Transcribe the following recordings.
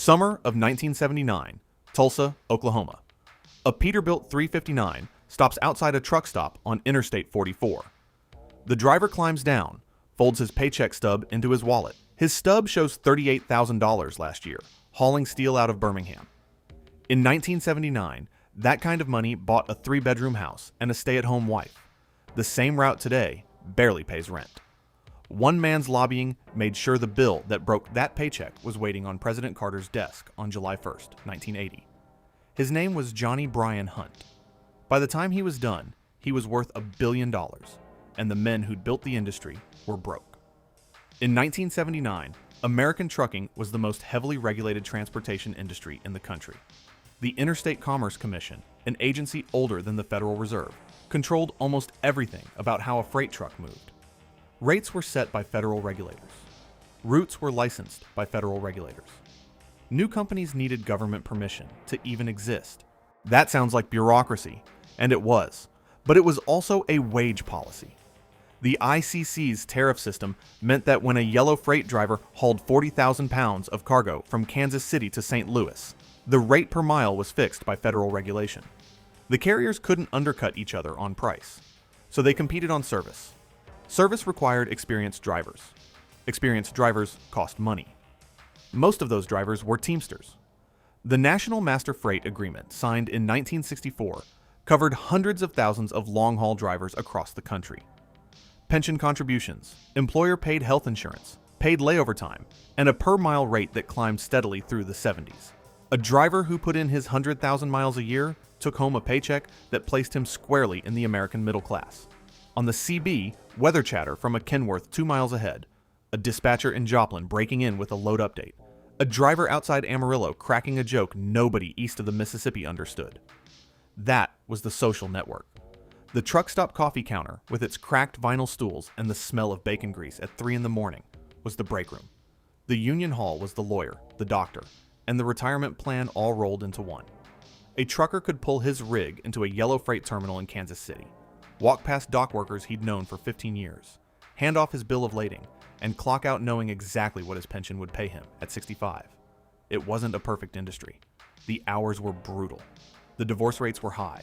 Summer of 1979, Tulsa, Oklahoma. A Peterbilt 359 stops outside a truck stop on Interstate 44. The driver climbs down, folds his paycheck stub into his wallet. His stub shows $38,000 last year, hauling steel out of Birmingham. In 1979, that kind of money bought a 3-bedroom house and a stay-at-home wife. The same route today barely pays rent. One man's lobbying made sure the bill that broke that paycheck was waiting on President Carter's desk on July 1st, 1980. His name was Johnnie Bryan Hunt. By the time he was done, he was worth $1 billion, and the men who'd built the industry were broke. In 1979, American trucking was the most heavily regulated transportation industry in the country. The Interstate Commerce Commission, an agency older than the Federal Reserve, controlled almost everything about how a freight truck moved. Rates were set by federal regulators. Routes were licensed by federal regulators. New companies needed government permission to even exist. That sounds like bureaucracy, and it was, but it was also a wage policy. The ICC's tariff system meant that when a yellow freight driver hauled 40,000 pounds of cargo from Kansas City to St. Louis, the rate per mile was fixed by federal regulation. The carriers couldn't undercut each other on price, so they competed on service. Service required experienced drivers. Experienced drivers cost money. Most of those drivers were Teamsters. The National Master Freight Agreement, signed in 1964, covered hundreds of thousands of long-haul drivers across the country. Pension contributions, employer-paid health insurance, paid layover time, and a per-mile rate that climbed steadily through the 70s. A driver who put in his 100,000 miles a year took home a paycheck that placed him squarely in the American middle class. On the CB, weather chatter from a Kenworth 2 miles ahead, a dispatcher in Joplin breaking in with a load update, a driver outside Amarillo cracking a joke nobody east of the Mississippi understood. That was the social network. The truck stop coffee counter with its cracked vinyl stools and the smell of bacon grease at 3 a.m. was the break room. The union hall was the lawyer, the doctor, and the retirement plan all rolled into one. A trucker could pull his rig into a yellow freight terminal in Kansas City, walk past dock workers he'd known for 15 years, hand off his bill of lading, and clock out knowing exactly what his pension would pay him at 65. It wasn't a perfect industry. The hours were brutal. The divorce rates were high.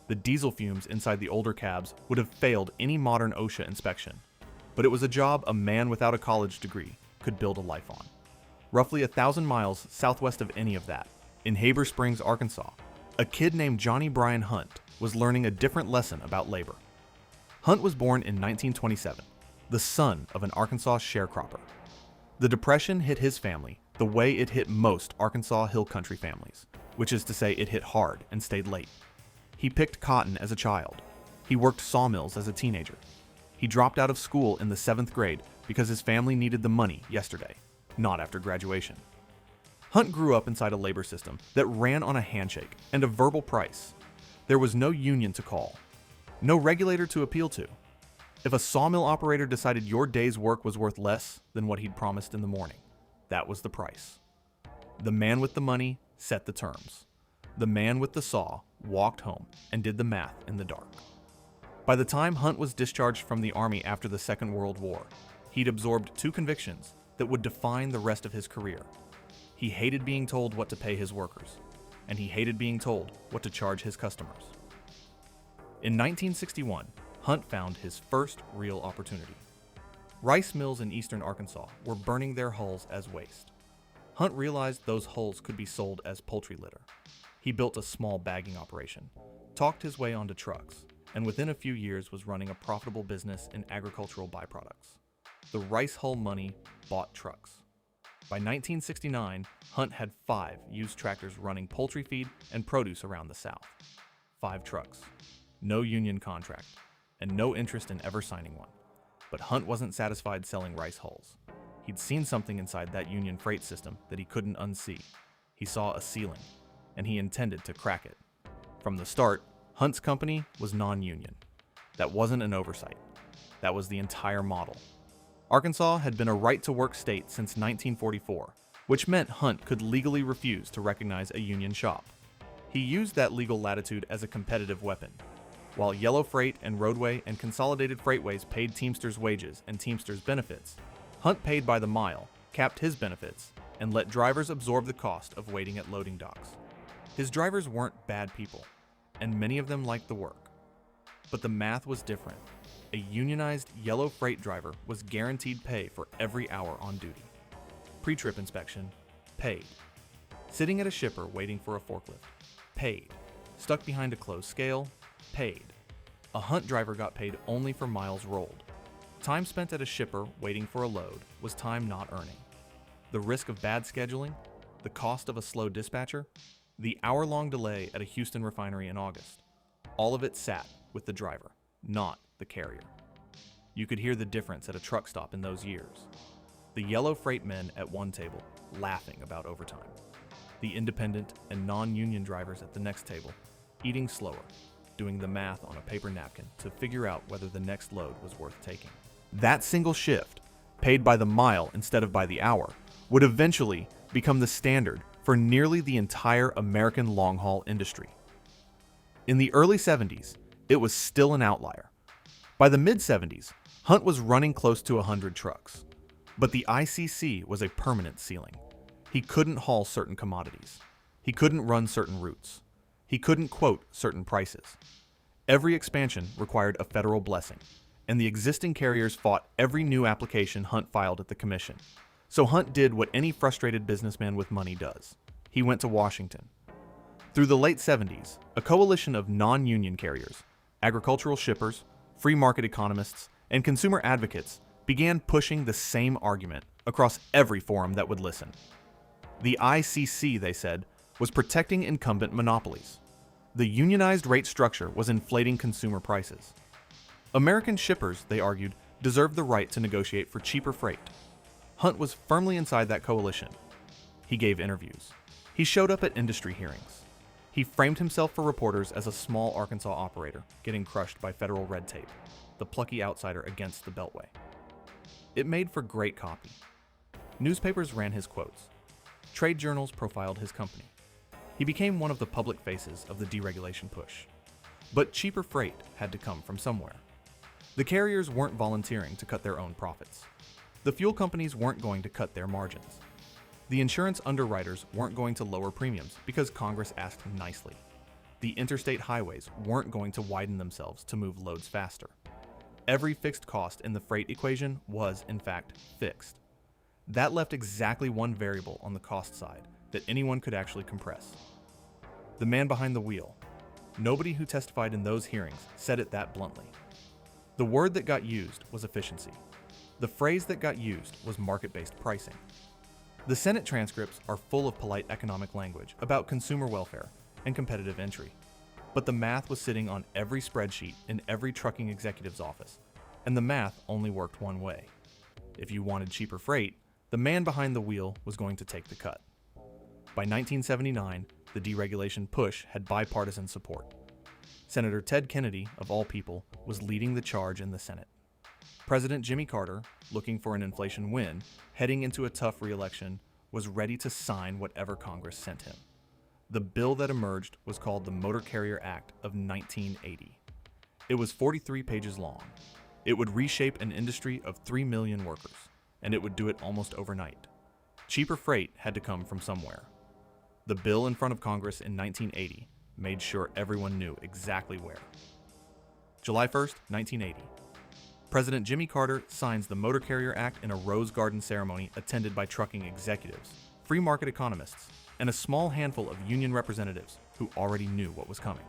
The diesel fumes inside the older cabs would have failed any modern OSHA inspection. But it was a job a man without a college degree could build a life on. Roughly 1,000 miles southwest of any of that, in Heber Springs, Arkansas, a kid named Johnnie Bryan Hunt was learning a different lesson about labor. Hunt was born in 1927, the son of an Arkansas sharecropper. The Depression hit his family the way it hit most Arkansas hill country families, which is to say it hit hard and stayed late. He picked cotton as a child. He worked sawmills as a teenager. He dropped out of school in the 7th grade because his family needed the money yesterday, not after graduation. Hunt grew up inside a labor system that ran on a handshake and a verbal price. There was no union to call, no regulator to appeal to. If a sawmill operator decided your day's work was worth less than what he'd promised in the morning, that was the price. The man with the money set the terms. The man with the saw walked home and did the math in the dark. By the time Hunt was discharged from the Army after the Second World War, he'd absorbed 2 convictions that would define the rest of his career. He hated being told what to pay his workers, and he hated being told what to charge his customers. In 1961, Hunt found his first real opportunity. Rice mills in eastern Arkansas were burning their hulls as waste. Hunt realized those hulls could be sold as poultry litter. He built a small bagging operation, talked his way onto trucks, and within a few years was running a profitable business in agricultural byproducts. The rice hull money bought trucks. By 1969, Hunt had 5 used tractors running poultry feed and produce around the South. 5 trucks. No union contract, and no interest in ever signing one. But Hunt wasn't satisfied selling rice hulls. He'd seen something inside that union freight system that he couldn't unsee. He saw a ceiling, and he intended to crack it. From the start, Hunt's company was non-union. That wasn't an oversight. That was the entire model. Arkansas had been a right-to-work state since 1944, which meant Hunt could legally refuse to recognize a union shop. He used that legal latitude as a competitive weapon. While Yellow Freight and Roadway and Consolidated Freightways paid Teamsters wages and Teamsters benefits, Hunt paid by the mile capped his benefits, and let drivers absorb the cost of waiting at loading docks. His drivers weren't bad people, and many of them liked the work. But the math was different. A unionized yellow freight driver was guaranteed pay for every hour on duty. Pre-trip inspection, paid. Sitting at a shipper waiting for a forklift, paid. Stuck behind a closed scale, paid. A Hunt driver got paid only for miles rolled. Time spent at a shipper waiting for a load was time not earning. The risk of bad scheduling, the cost of a slow dispatcher, the hour-long delay at a Houston refinery in August, all of it sat with the driver, not the carrier. You could hear the difference at a truck stop in those years. The yellow freight men at one table laughing about overtime. The independent and non-union drivers at the next table eating slower, doing the math on a paper napkin to figure out whether the next load was worth taking. That single shift, paid by the mile instead of by the hour, would eventually become the standard for nearly the entire American long-haul industry. In the early 70s, it was still an outlier. By the mid-70s, Hunt was running close to 100 trucks. But the ICC was a permanent ceiling. He couldn't haul certain commodities. He couldn't run certain routes. He couldn't quote certain prices. Every expansion required a federal blessing, and the existing carriers fought every new application Hunt filed at the commission. So Hunt did what any frustrated businessman with money does. He went to Washington. Through the late 70s, a coalition of non-union carriers, agricultural shippers, free market economists, and consumer advocates began pushing the same argument across every forum that would listen. The ICC, they said, was protecting incumbent monopolies. The unionized rate structure was inflating consumer prices. American shippers, they argued, deserved the right to negotiate for cheaper freight. Hunt was firmly inside that coalition. He gave interviews. He showed up at industry hearings. He framed himself for reporters as a small Arkansas operator getting crushed by federal red tape, the plucky outsider against the Beltway. It made for great copy. Newspapers ran his quotes. Trade journals profiled his company. He became one of the public faces of the deregulation push. But cheaper freight had to come from somewhere. The carriers weren't volunteering to cut their own profits. The fuel companies weren't going to cut their margins. The insurance underwriters weren't going to lower premiums because Congress asked nicely. The interstate highways weren't going to widen themselves to move loads faster. Every fixed cost in the freight equation was, in fact, fixed. That left exactly one variable on the cost side that anyone could actually compress. The man behind the wheel. Nobody who testified in those hearings said it that bluntly. The word that got used was efficiency. The phrase that got used was market-based pricing. The Senate transcripts are full of polite economic language about consumer welfare and competitive entry. But the math was sitting on every spreadsheet in every trucking executive's office, and the math only worked one way. If you wanted cheaper freight, the man behind the wheel was going to take the cut. By 1979, the deregulation push had bipartisan support. Senator Ted Kennedy, of all people, was leading the charge in the Senate. President Jimmy Carter, looking for an inflation win, heading into a tough re-election, was ready to sign whatever Congress sent him. The bill that emerged was called the Motor Carrier Act of 1980. It was 43 pages long. It would reshape an industry of 3 million workers, and it would do it almost overnight. Cheaper freight had to come from somewhere. The bill in front of Congress in 1980 made sure everyone knew exactly where. July 1st, 1980. President Jimmy Carter signs the Motor Carrier Act in a Rose Garden ceremony attended by trucking executives, free market economists, and a small handful of union representatives who already knew what was coming.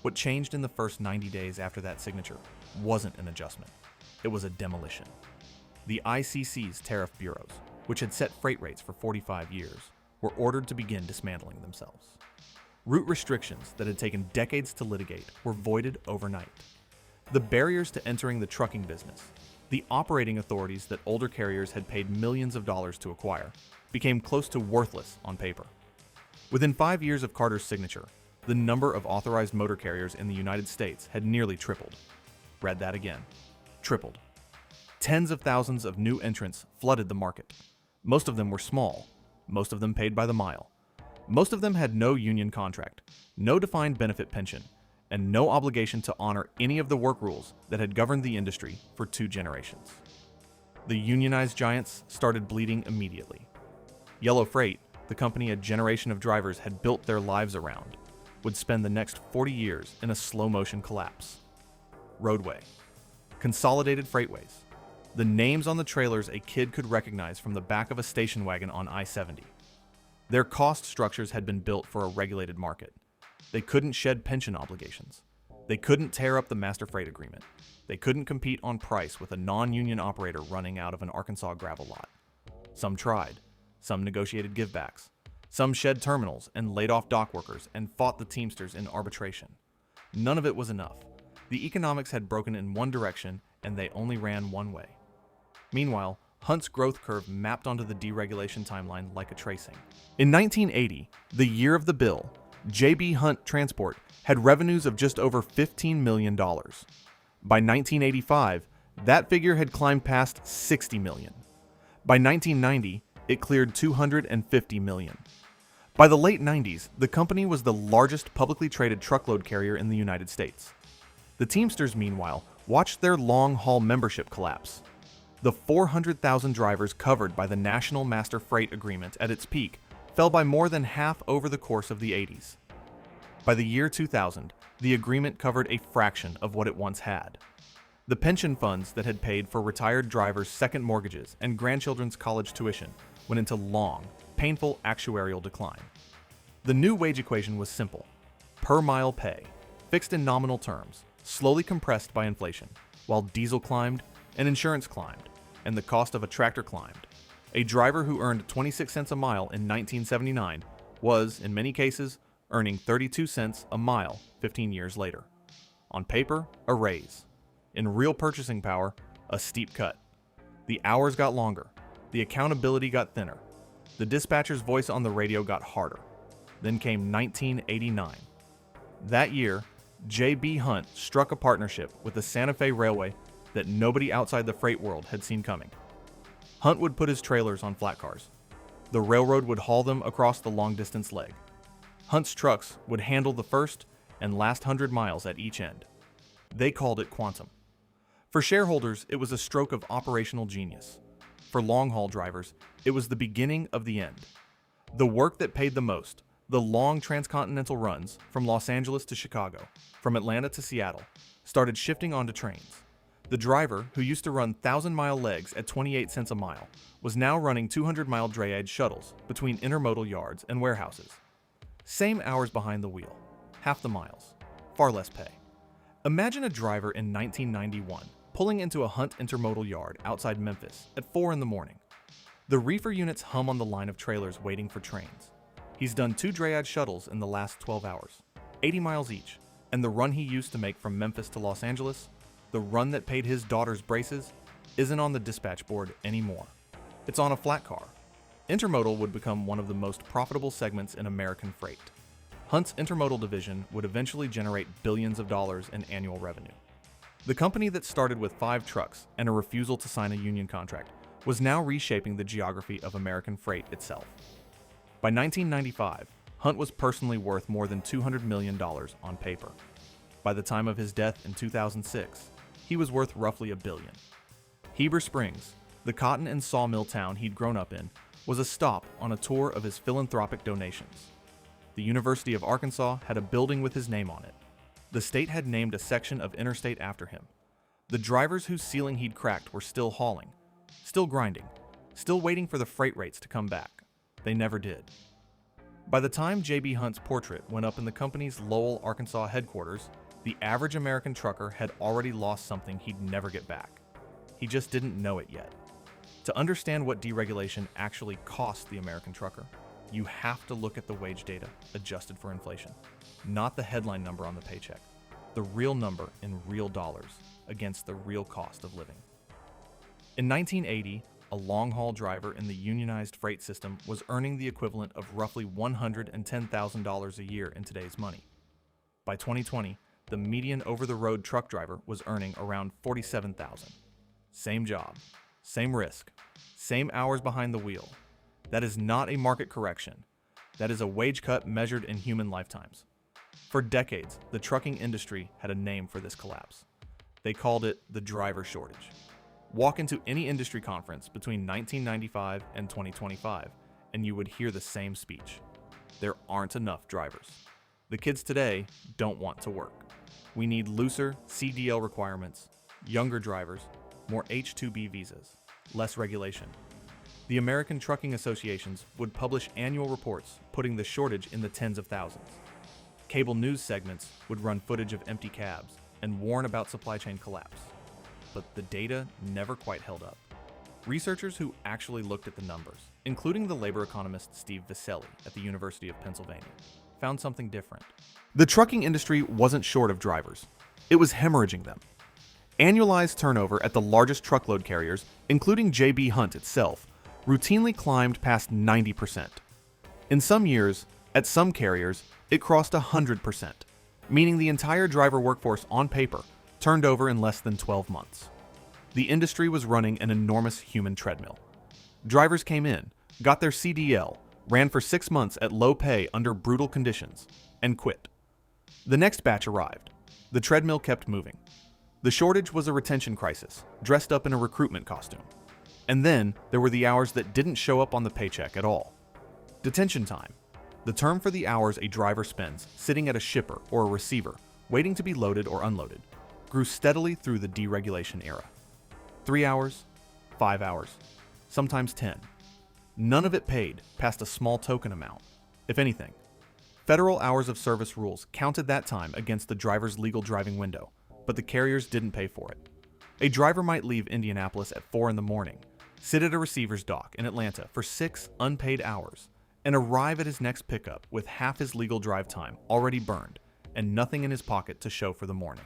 What changed in the first 90 days after that signature wasn't an adjustment. It was a demolition. The ICC's tariff bureaus, which had set freight rates for 45 years, were ordered to begin dismantling themselves. Route restrictions that had taken decades to litigate were voided overnight. The barriers to entering the trucking business, the operating authorities that older carriers had paid millions of dollars to acquire, became close to worthless on paper. Within 5 years of Carter's signature, the number of authorized motor carriers in the United States had nearly tripled. Read that again. Tripled. Tens of thousands of new entrants flooded the market. Most of them were small. Most of them paid by the mile. Most of them had no union contract, no defined benefit pension, and no obligation to honor any of the work rules that had governed the industry for 2 generations. The unionized giants started bleeding immediately. Yellow Freight, the company a generation of drivers had built their lives around, would spend the next 40 years in a slow-motion collapse. Roadway. Consolidated Freightways. The names on the trailers a kid could recognize from the back of a station wagon on I-70. Their cost structures had been built for a regulated market. They couldn't shed pension obligations. They couldn't tear up the master freight agreement. They couldn't compete on price with a non-union operator running out of an Arkansas gravel lot. Some tried. Some negotiated givebacks. Some shed terminals and laid off dock workers and fought the Teamsters in arbitration. None of it was enough. The economics had broken in one direction and they only ran one way. Meanwhile, Hunt's growth curve mapped onto the deregulation timeline like a tracing. In 1980, the year of the bill, J.B. Hunt Transport had revenues of just over $15 million. By 1985, that figure had climbed past $60 million. By 1990, it cleared $250 million. By the late 90s, the company was the largest publicly traded truckload carrier in the United States. The Teamsters, meanwhile, watched their long-haul membership collapse. The 400,000 drivers covered by the National Master Freight Agreement at its peak fell by more than half over the course of the 80s. By the year 2000, the agreement covered a fraction of what it once had. The pension funds that had paid for retired drivers' second mortgages and grandchildren's college tuition went into long, painful actuarial decline. The new wage equation was simple: per mile pay, fixed in nominal terms, slowly compressed by inflation, while diesel climbed and insurance climbed, and the cost of a tractor climbed. A driver who earned 26 cents a mile in 1979 was, in many cases, earning 32 cents a mile 15 years later. On paper, a raise. In real purchasing power, a steep cut. The hours got longer. The accountability got thinner. The dispatcher's voice on the radio got harder. Then came 1989. That year, J.B. Hunt struck a partnership with the Santa Fe Railway that nobody outside the freight world had seen coming. Hunt would put his trailers on flat cars. The railroad would haul them across the long-distance leg. Hunt's trucks would handle the first and last 100 miles at each end. They called it quantum. For shareholders, it was a stroke of operational genius. For long-haul drivers, it was the beginning of the end. The work that paid the most, the long transcontinental runs from Los Angeles to Chicago, from Atlanta to Seattle, started shifting onto trains. The driver, who used to run 1,000-mile legs at 28 cents a mile, was now running 200-mile drayage shuttles between intermodal yards and warehouses. Same hours behind the wheel, half the miles, far less pay. Imagine a driver in 1991 pulling into a Hunt intermodal yard outside Memphis at 4 in the morning. The reefer units hum on the line of trailers waiting for trains. He's done 2 drayage shuttles in the last 12 hours, 80 miles each, and the run he used to make from Memphis to Los Angeles, the run that paid his daughter's braces, isn't on the dispatch board anymore. It's on a flat car. Intermodal would become one of the most profitable segments in American freight. Hunt's intermodal division would eventually generate billions of dollars in annual revenue. The company that started with 5 trucks and a refusal to sign a union contract was now reshaping the geography of American freight itself. By 1995, Hunt was personally worth more than $200 million on paper. By the time of his death in 2006, he was worth roughly $1 billion. Heber Springs, the cotton and sawmill town he'd grown up in, was a stop on a tour of his philanthropic donations. The University of Arkansas had a building with his name on it. The state had named a section of interstate after him. The drivers whose ceiling he'd cracked were still hauling, still grinding, still waiting for the freight rates to come back. They never did. By the time J.B. Hunt's portrait went up in the company's Lowell, Arkansas headquarters, the average American trucker had already lost something he'd never get back. He just didn't know it yet. To understand what deregulation actually cost the American trucker, you have to look at the wage data adjusted for inflation, not the headline number on the paycheck, the real number in real dollars against the real cost of living. In 1980, a long-haul driver in the unionized freight system was earning the equivalent of roughly $110,000 a year in today's money. By 2020, the median over-the-road truck driver was earning around $47,000. Same job, same risk, same hours behind the wheel. That is not a market correction. That is a wage cut measured in human lifetimes. For decades, the trucking industry had a name for this collapse. They called it the driver shortage. Walk into any industry conference between 1995 and 2025, and you would hear the same speech. There aren't enough drivers. The kids today don't want to work. We need looser CDL requirements, younger drivers, more H-2B visas, less regulation. The American Trucking Associations would publish annual reports putting the shortage in the tens of thousands. Cable news segments would run footage of empty cabs and warn about supply chain collapse. But the data never quite held up. Researchers who actually looked at the numbers, including the labor economist Steve Viscelli at the University of Pennsylvania, found something different. The trucking industry wasn't short of drivers. It was hemorrhaging them. Annualized turnover at the largest truckload carriers, including jbhunt itself, routinely climbed past 90%. In some years, at some carriers, it crossed 100%, meaning the entire driver workforce on paper turned over in less than 12 months. The industry was running an enormous human treadmill. Drivers came in, got their CDL, ran for 6 months at low pay under brutal conditions, and quit. The next batch arrived. The treadmill kept moving. The shortage was a retention crisis, dressed up in a recruitment costume. And then there were the hours that didn't show up on the paycheck at all. Detention time, the term for the hours a driver spends sitting at a shipper or a receiver, waiting to be loaded or unloaded, grew steadily through the deregulation era. 3 hours, 5 hours, sometimes 10. None of it paid past a small token amount, if anything. Federal hours of service rules counted that time against the driver's legal driving window, but the carriers didn't pay for it. A driver might leave Indianapolis at 4 in the morning, sit at a receiver's dock in Atlanta for 6 unpaid hours, and arrive at his next pickup with half his legal drive time already burned and nothing in his pocket to show for the morning.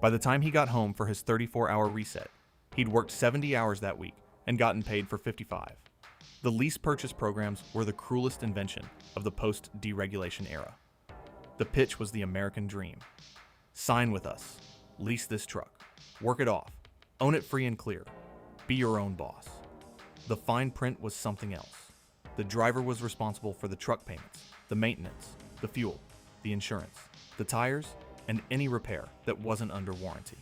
By the time he got home for his 34-hour reset, he'd worked 70 hours that week and gotten paid for 55. The lease purchase programs were the cruelest invention of the post-deregulation era. The pitch was the American dream. Sign with us, lease this truck, work it off, own it free and clear, be your own boss. The fine print was something else. The driver was responsible for the truck payments, the maintenance, the fuel, the insurance, the tires, and any repair that wasn't under warranty.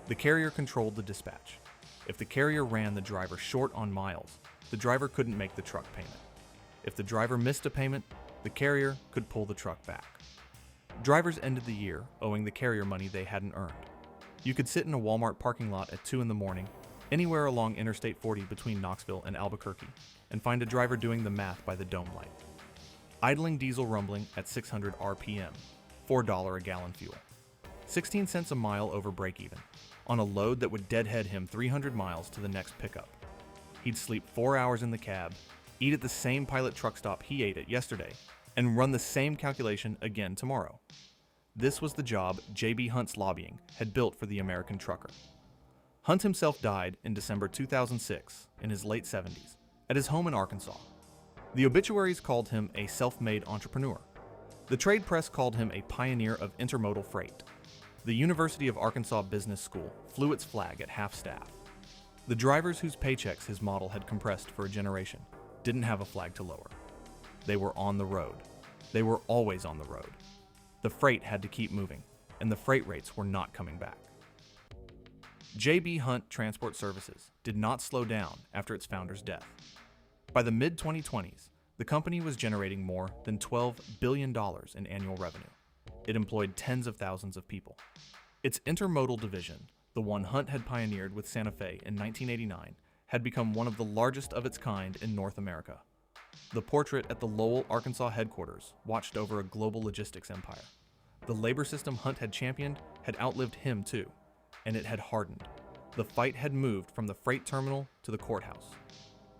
The carrier controlled the dispatch. If the carrier ran the driver short on miles, the driver couldn't make the truck payment. If the driver missed a payment, the carrier could pull the truck back. Drivers ended the year owing the carrier money they hadn't earned. You could sit in a Walmart parking lot at 2 in the morning, anywhere along Interstate 40 between Knoxville and Albuquerque, and find a driver doing the math by the dome light. Idling diesel rumbling at 600 RPM, $4 a gallon fuel. 16 cents a mile over break-even, on a load that would deadhead him 300 miles to the next pickup. He'd sleep 4 hours in the cab, eat at the same Pilot truck stop he ate at yesterday, and run the same calculation again tomorrow. This was the job jbhunt's lobbying had built for the American trucker. Hunt himself died in December 2006, in his late 70s, at his home in Arkansas. The obituaries called him a self-made entrepreneur. The trade press called him a pioneer of intermodal freight. The University of Arkansas Business School flew its flag at half-staff. The drivers whose paychecks his model had compressed for a generation didn't have a flag to lower. They were on the road. They were always on the road. The freight had to keep moving, and the freight rates were not coming back. jbhunt Transport Services did not slow down after its founder's death. By the mid-2020s, the company was generating more than $12 billion in annual revenue. It employed tens of thousands of people. Its intermodal division, the one Hunt had pioneered with Santa Fe in 1989, had become one of the largest of its kind in North America. The portrait at the Lowell, Arkansas headquarters watched over a global logistics empire. The labor system Hunt had championed had outlived him too, and it had hardened. The fight had moved from the freight terminal to the courthouse.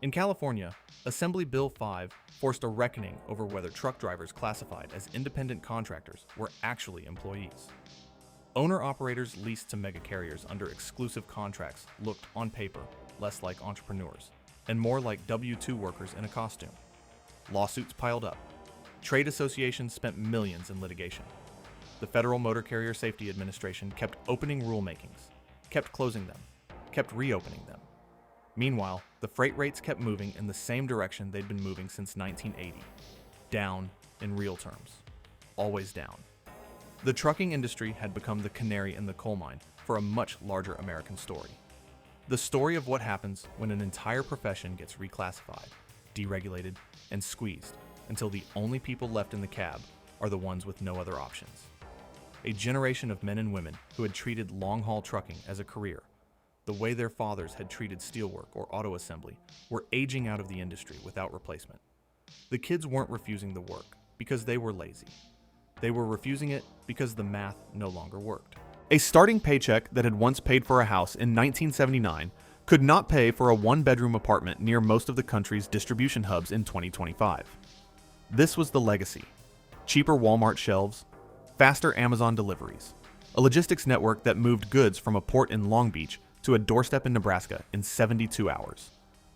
In California, Assembly Bill 5 forced a reckoning over whether truck drivers classified as independent contractors were actually employees. Owner-operators leased to mega carriers under exclusive contracts looked, on paper, less like entrepreneurs, and more like W-2 workers in a costume. Lawsuits piled up. Trade associations spent millions in litigation. The Federal Motor Carrier Safety Administration kept opening rulemakings, kept closing them, kept reopening them. Meanwhile, the freight rates kept moving in the same direction they'd been moving since 1980. Down in real terms. Always down. The trucking industry had become the canary in the coal mine for a much larger American story. The story of what happens when an entire profession gets reclassified, deregulated, and squeezed until the only people left in the cab are the ones with no other options. A generation of men and women who had treated long-haul trucking as a career, the way their fathers had treated steelwork or auto assembly, were aging out of the industry without replacement. The kids weren't refusing the work because they were lazy. They were refusing it because the math no longer worked. A starting paycheck that had once paid for a house in 1979 could not pay for a one-bedroom apartment near most of the country's distribution hubs in 2025. This was the legacy: cheaper Walmart shelves, faster Amazon deliveries, a logistics network that moved goods from a port in Long Beach to a doorstep in Nebraska in 72 hours.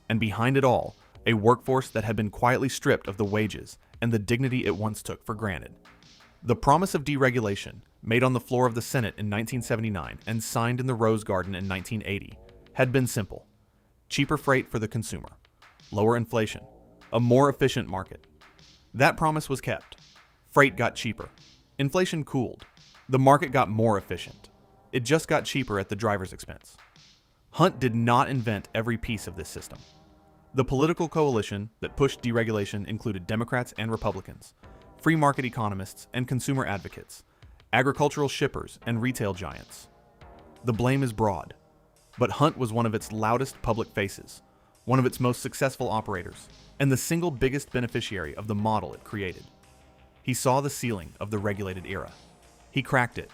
And behind it all, a workforce that had been quietly stripped of the wages and the dignity it once took for granted. The promise of deregulation, made on the floor of the Senate in 1979 and signed in the Rose Garden in 1980, had been simple: cheaper freight for the consumer, lower inflation, a more efficient market. That promise was kept. Freight got cheaper. Inflation cooled. The market got more efficient. It just got cheaper at the driver's expense. Hunt did not invent every piece of this system. The political coalition that pushed deregulation included Democrats and Republicans, free market economists and consumer advocates, agricultural shippers and retail giants. The blame is broad, but Hunt was one of its loudest public faces, one of its most successful operators, and the single biggest beneficiary of the model it created. He saw the ceiling of the regulated era. He cracked it,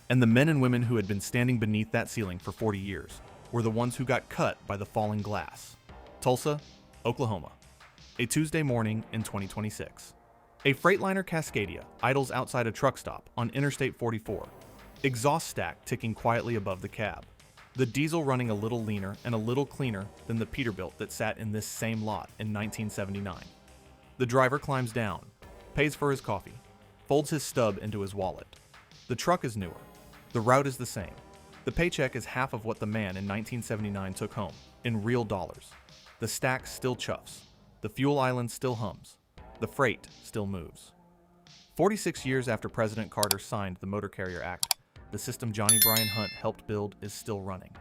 and the men and women who had been standing beneath that ceiling for 40 years were the ones who got cut by the falling glass. Tulsa, Oklahoma, a Tuesday morning in 2026. A Freightliner Cascadia idles outside a truck stop on Interstate 44, exhaust stack ticking quietly above the cab, the diesel running a little leaner and a little cleaner than the Peterbilt that sat in this same lot in 1979. The driver climbs down, pays for his coffee, folds his stub into his wallet. The truck is newer. The route is the same. The paycheck is half of what the man in 1979 took home, in real dollars. The stack still chuffs. The fuel island still hums. The freight still moves. 46 years after President Carter signed the Motor Carrier Act, the system Johnnie Bryan Hunt helped build is still running.